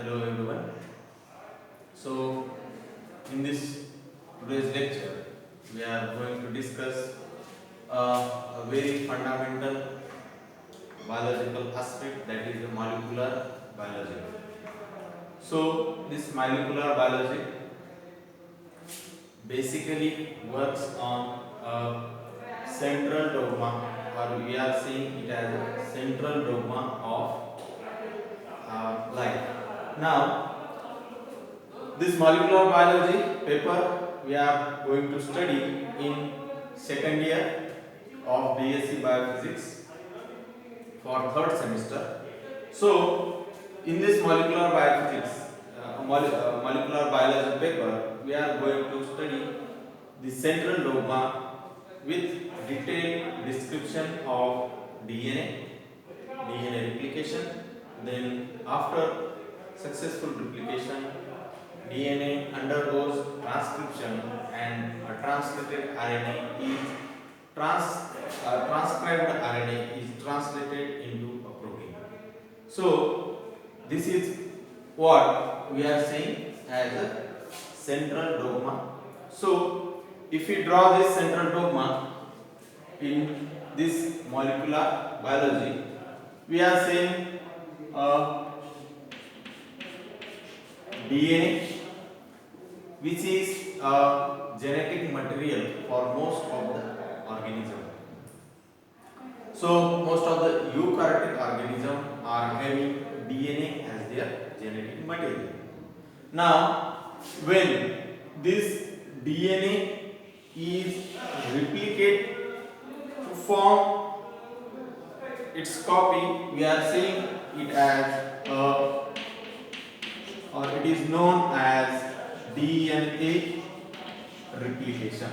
Hello everyone. So in this today's lecture we are going to discuss a very fundamental biological aspect, that is the molecular biology. So this molecular biology basically works on a central dogma, or we are seeing it as a central dogma of life. Now this molecular biology paper we are going to study in second year of BSc Biophysics for third semester. So in this molecular biophysics, molecular biology paper, we are going to study the central dogma with detailed description of DNA replication. Then after successful replication, DNA undergoes transcription and a translated RNA is transcribed RNA is translated into a protein. So this is what we are saying as a central dogma. So if we draw this central dogma in this molecular biology, we are saying DNA, which is a genetic material for most of the organism. So most of the eukaryotic organism are having DNA as their genetic material. Now when this DNA is replicated to form its copy, we are saying it as or it is known as DNA replication.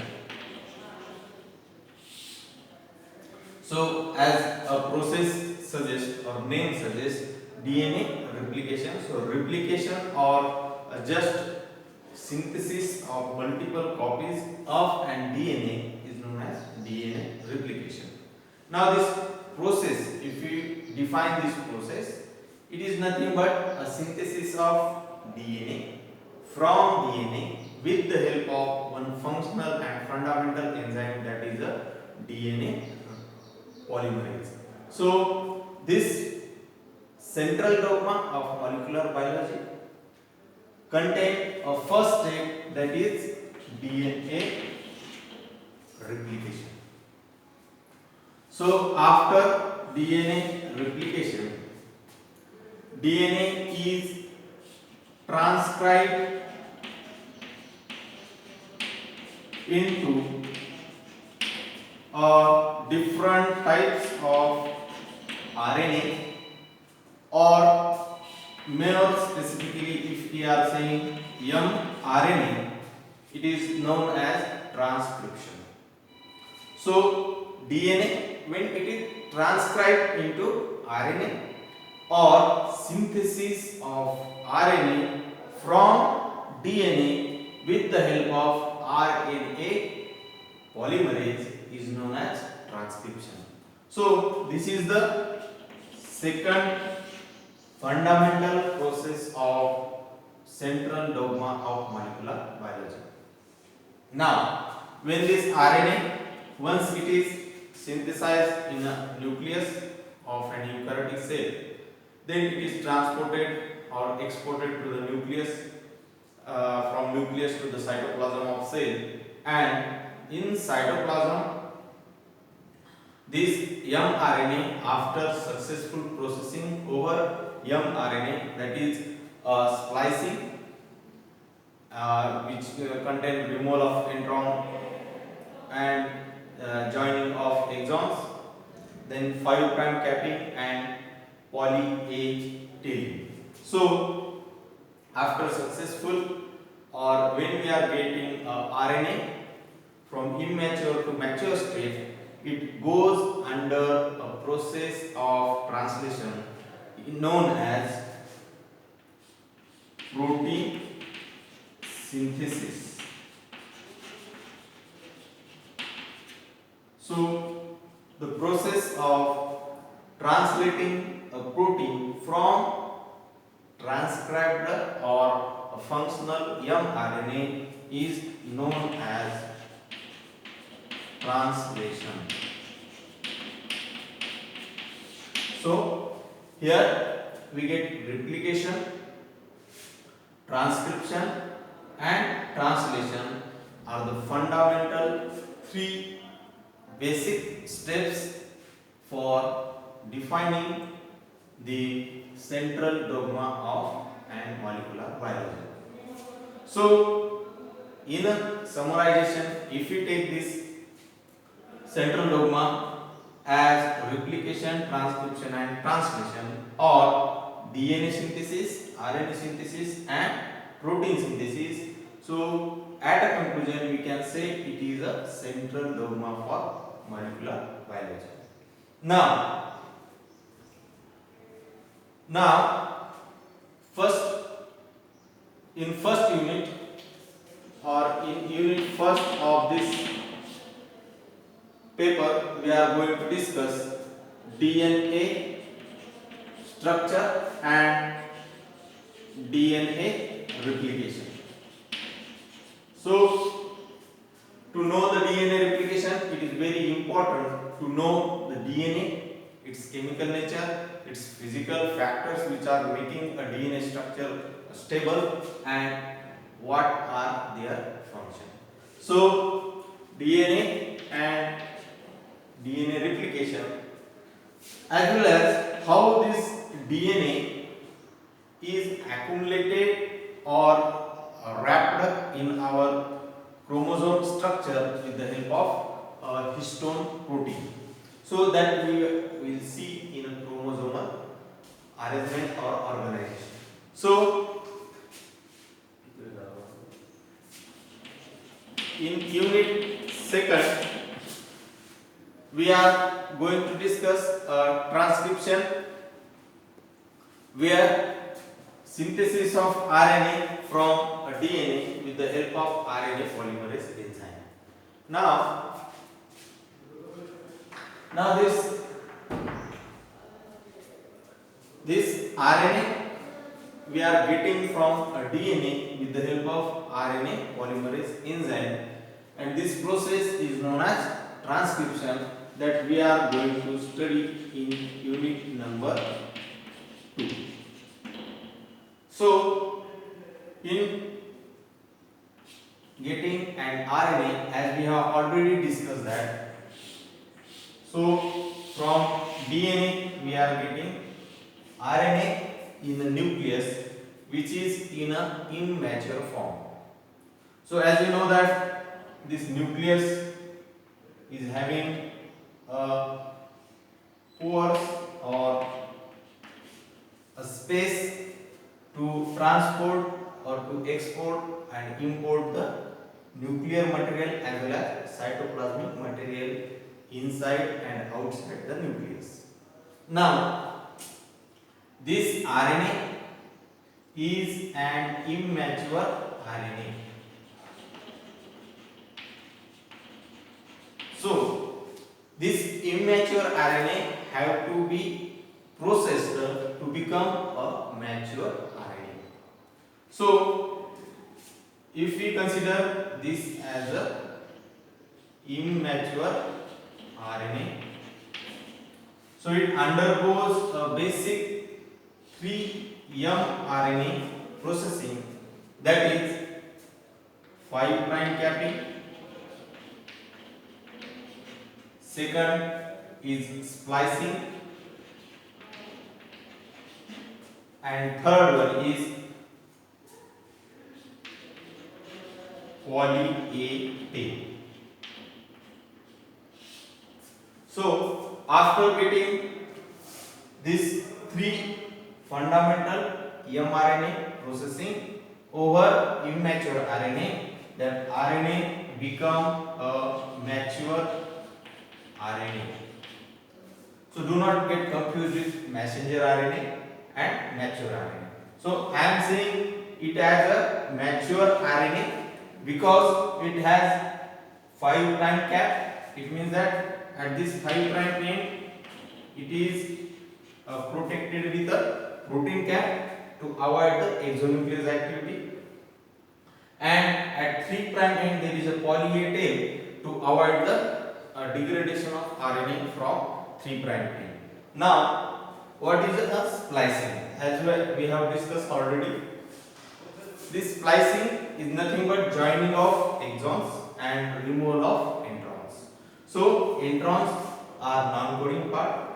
So as a process suggests or name suggests, DNA replication. So replication or just synthesis of multiple copies of an DNA is known as DNA replication. Now this process, if we define this process, it is nothing but a synthesis of DNA from DNA with the help of one functional and fundamental enzyme, that is a DNA polymerase. So this central dogma of molecular biology contains a first step, that is DNA replication. So after DNA replication, DNA is transcribed into different types of RNA, or more specifically if we are saying mRNA, it is known as transcription. So DNA, when it is transcribed into RNA or synthesis of RNA from DNA with the help of RNA polymerase, is known as transcription. So this is the second fundamental process of central dogma of molecular biology. Now when this RNA, once it is synthesized in a nucleus of an eukaryotic cell, then it is transported or exported to the nucleus, from nucleus to the cytoplasm of cell, and in cytoplasm this mRNA, after successful processing over mRNA, that is splicing, which contain removal of intron and joining of exons, then 5' capping and poly A tailing. So after successful, or when we are getting RNA from immature to mature state, it goes under a process of translation known as protein synthesis. So the process of translating a protein from transcribed or a functional mRNA is known as translation. So here we get replication, transcription and translation are the fundamental three basic steps for defining the central dogma of and molecular biology. So in a summarization, if we take this central dogma as replication, transcription and translation, or DNA synthesis, RNA synthesis and protein synthesis, so at a conclusion we can say it is a central dogma for molecular biology. Now first in first unit or in unit first of this paper we are going to discuss DNA structure and DNA replication. So to know the DNA replication, it is very important to know the DNA, its chemical nature, its physical factors which are making a DNA structure stable and what are their functions. So DNA and DNA replication as well as how this DNA is accumulated or wrapped in our chromosome structure with the help of histone protein. So that we will see in a chromosomal arrangement or organization. So in unit second we are going to discuss transcription, where synthesis of RNA from a DNA with the help of RNA polymerase enzyme. Now this RNA we are getting from a DNA with the help of RNA polymerase enzyme, and this process is known as transcription that we are going to study in unit number 2. So in getting an RNA, as we have already discussed that, so from DNA we are getting RNA in the nucleus which is in a immature form. So as you know that this nucleus is having pores or a space to transport or to export and import the nuclear material as well as cytoplasmic material inside and outside the nucleus. Now this RNA is an immature RNA. So this immature RNA have to be processed to become a mature RNA. So if we consider this as a immature RNA, so it undergoes a basic 3-mRNA processing, that is 5' capping, second is splicing, and third one is poly A. So after getting these 3 fundamental mRNA processing over immature RNA, that RNA become a mature RNA. So do not get confused with messenger RNA and mature RNA. So I am saying it as a mature RNA because it has 5' cap. It means that at this 5' end it is protected with a protein cap to avoid the exonuclease activity, and at 3 prime end there is a poly A tail to avoid the degradation of RNA from 3 prime end. Now, what is a splicing? As we have discussed already, this splicing is nothing but joining of exons and removal of introns. So introns are non-coding part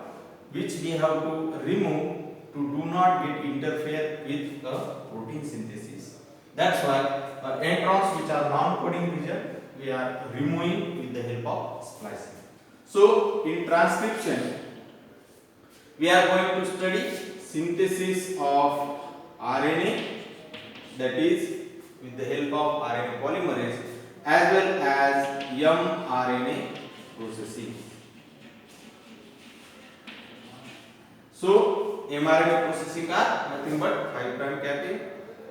which we have to remove to do not get interfere with the protein synthesis. That's why introns which are non-coding region we are removing with the help of splicing. So in transcription we are going to study synthesis of RNA, that is with the help of RNA polymerase, as well as mRNA processing. So mRNA processing are nothing but 5 prime capping,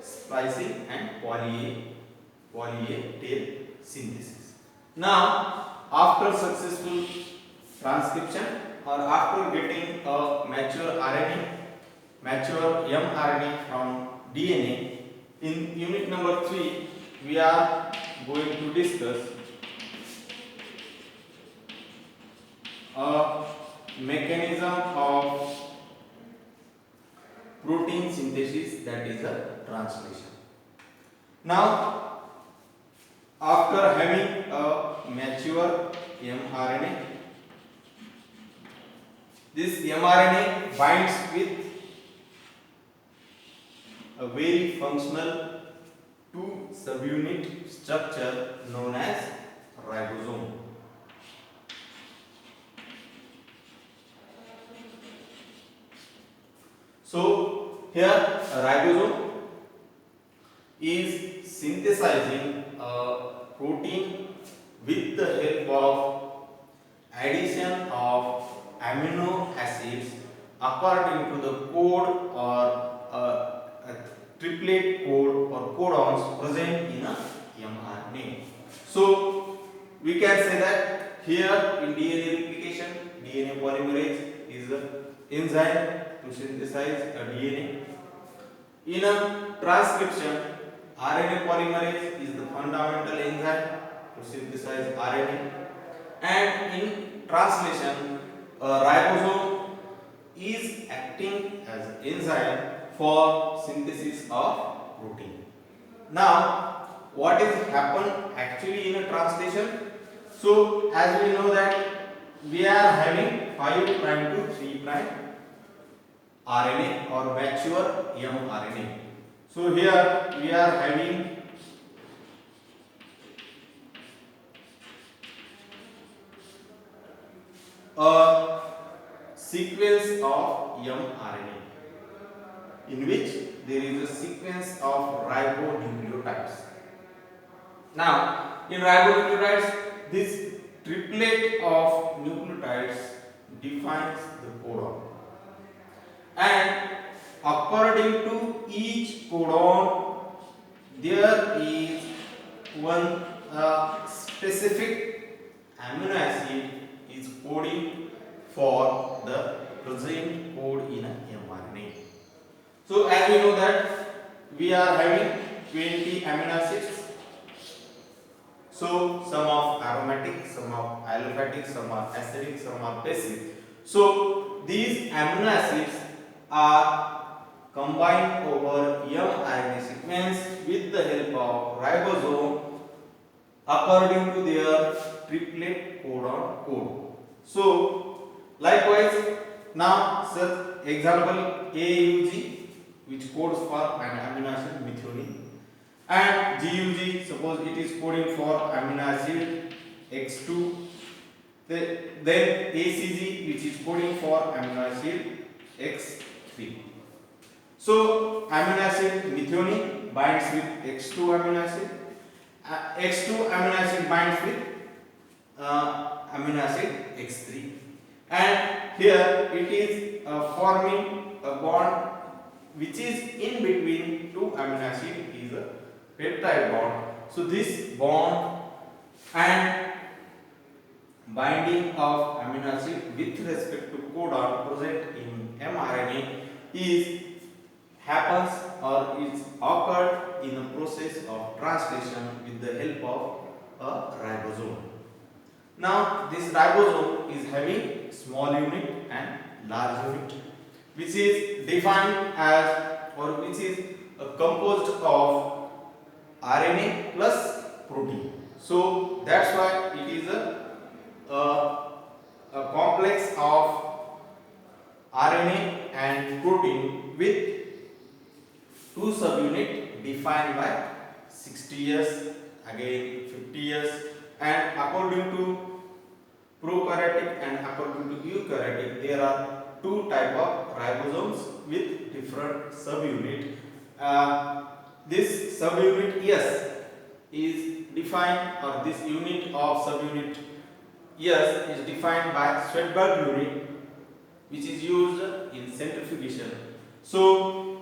splicing and poly A tail synthesis. Now after successful transcription or after getting a mature RNA, mature mRNA from DNA, in unit number 3 we are going to discuss a mechanism of protein synthesis, that is a translation. Now after having a mature mRNA, this mRNA binds with a very functional 2 subunit structure known as ribosome. So here a ribosome is synthesizing a protein with the help of addition of amino acids according to the code or a triplet code or codons present in a mRNA. So we can say that here in DNA replication, DNA polymerase is an enzyme to synthesize a DNA. In a transcription, RNA polymerase is the fundamental enzyme to synthesize RNA, and in translation, a ribosome is acting as an enzyme for synthesis of protein. Now, what is happened actually in a translation? So, as we know that we are having 5 prime to 3 prime RNA or mature mRNA. So here we are having a sequence of mRNA in which there is a sequence of ribonucleotides. Now, in ribonucleotides, this triplet of nucleotides defines the codon, and according to each codon there is one specific amino acid is coding for the present code in a mRNA. So as we know that we are having 20 amino acids. So some are aromatic, some are aliphatic, some are acidic, some are basic. So these amino acids are combined over mRNA sequence with the help of ribosome according to their triplet codon code. So likewise, now such example AUG, which codes for an amino acid methionine, and GUG, suppose it is coding for amino acid X2, then ACG, which is coding for amino acid X3. So amino acid methionine binds with X2 amino acid, X2 amino acid binds with amino acid X3, and here it is forming a bond which is in between 2 amino acid, is a peptide bond. So this bond and binding of amino acid with respect to codon present in mRNA is happens or is occurred in the process of translation with the help of a ribosome. Now this ribosome is having small unit and large unit, which is defined as, or which is composed of RNA plus protein. So that's why it is a complex of RNA and protein with two subunit defined by 60 years, again 50 years, and according to prokaryotic and according to eukaryotic, there are two type of ribosomes with different subunit. This subunit S is defined, or this unit of subunit S is defined by Swedberg unit, which is used in centrifugation. So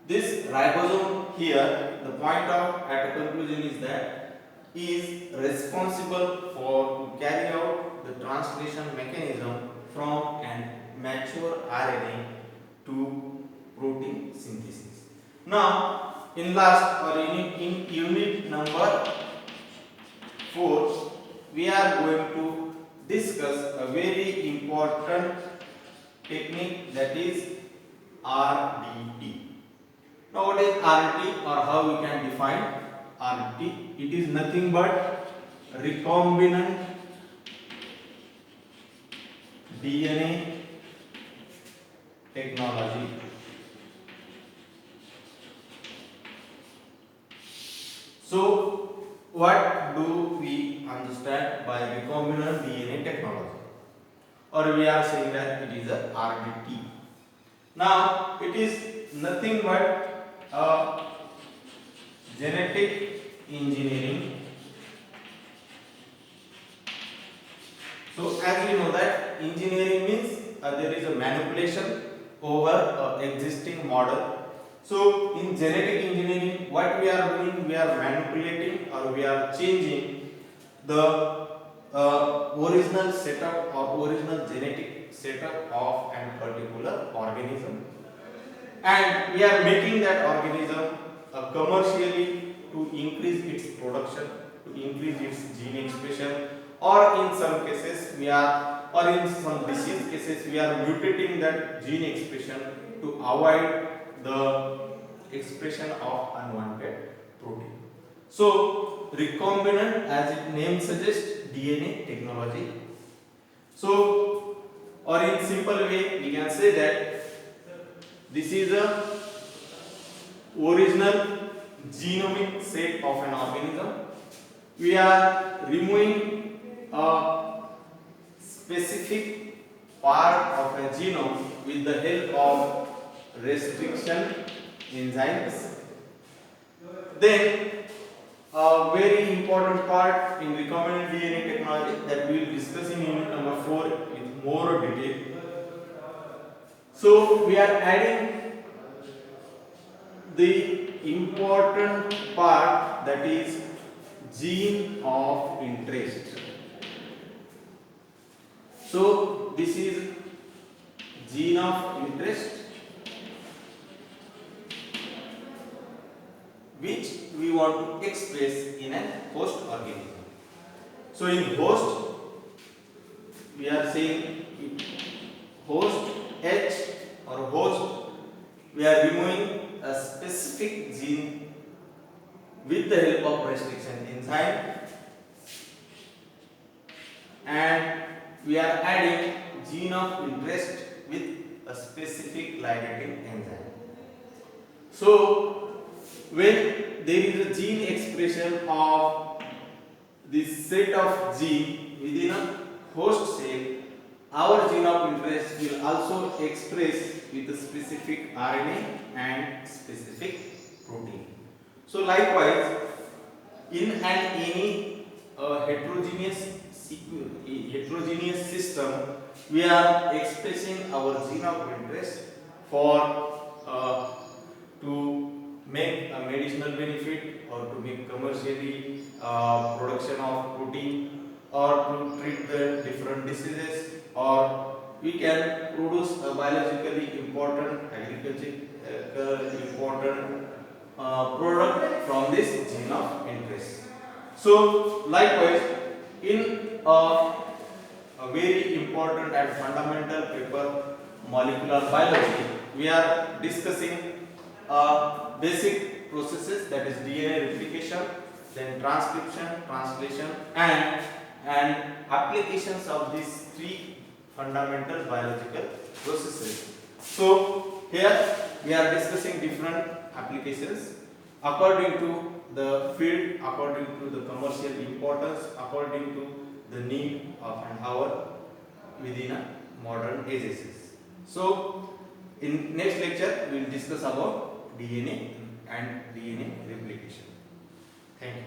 this ribosome here, the point of at a conclusion is that is responsible for to carry out the translation mechanism from an mature RNA to protein synthesis. Now, in last or in unit number 4, we are going to discuss a very important technique, that is RDT. Now, what is RDT, or how we can define RDT? It is nothing but recombinant DNA technology. So, what do we understand by recombinant DNA technology? Or we are saying that it is a RDT. Now, it is nothing but genetic engineering. So, as we know that engineering means there is a manipulation over existing model. So, in genetic engineering, what we are doing, we are manipulating or we are changing the original setup or original genetic setup of a particular organism, and we are making that organism commercially to increase its production, to increase its gene expression, or in some cases we are, or in some disease cases we are mutating that gene expression to avoid the expression of unwanted protein. So recombinant, as its name suggests, DNA technology. So, or in simple way we can say that this is a original genomic set of an organism. We are removing a specific part of a genome with the help of restriction enzymes. Then a very important part in recombinant DNA technology that we will discuss in unit number 4 with more detail. So we are adding the important part, that is gene of interest. So this is gene of interest, which we want to express in a host organism. So in host, we are saying host H or host, we are removing a specific gene with the help of restriction enzyme, and we are adding gene of interest with a specific ligating enzyme. So when there is a gene expression of this set of gene within a host cell, our gene of interest will also express with a specific RNA and specific protein. So likewise, in any heterogeneous system, we are expressing our gene of interest for to make a medicinal benefit, or to make commercially production of protein, or to treat the different diseases, or we can produce a biologically important agricultural important product from this gene of interest. So likewise, in a very important and fundamental paper, molecular biology, we are discussing basic processes, that is DNA replication, then transcription, translation, and applications of these three fundamental biological processes. So here we are discussing different applications according to the field, according to the commercial importance, according to the need of an hour within a modern ages. So in next lecture we will discuss about DNA and DNA replication. Thank you.